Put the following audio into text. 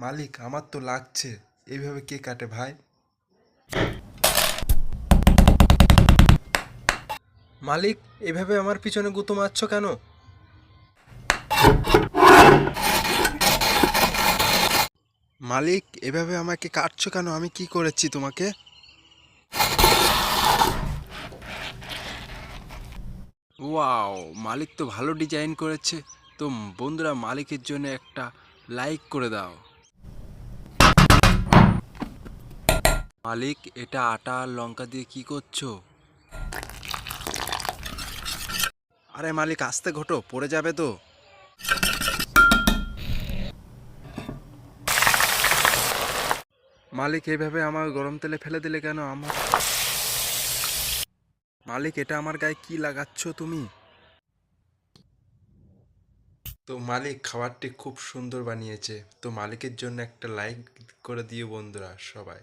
মালিক, আমার তো লাগছে। এইভাবে কে কাটে ভাই? মালিক, এভাবে আমার পিছনে গুঁতো মারছো কেন? মালিক, এভাবে আমাকে কাটছো কেন? আমি কি করেছি তোমাকে? ওয়াও, মালিক তো ভালো ডিজাইন করেছে। তো বন্ধুরা, মালিকের জন্য একটা লাইক করে দাও। মালিক, এটা আটা আর লঙ্কা দিয়ে কি করছো? আরে মালিক, আস্তে ঘটো, পড়ে যাবে তো। মালিক, এইভাবে আমার গরম তেলে ফেলে দিলে কেন আমার? মালিক, এটা আমার গায়ে কি লাগাচ্ছ তুমি? তো মালিক খাবারটি খুব সুন্দর বানিয়েছে। তো মালিকের জন্য একটা লাইক করে দিও বন্ধুরা সবাই।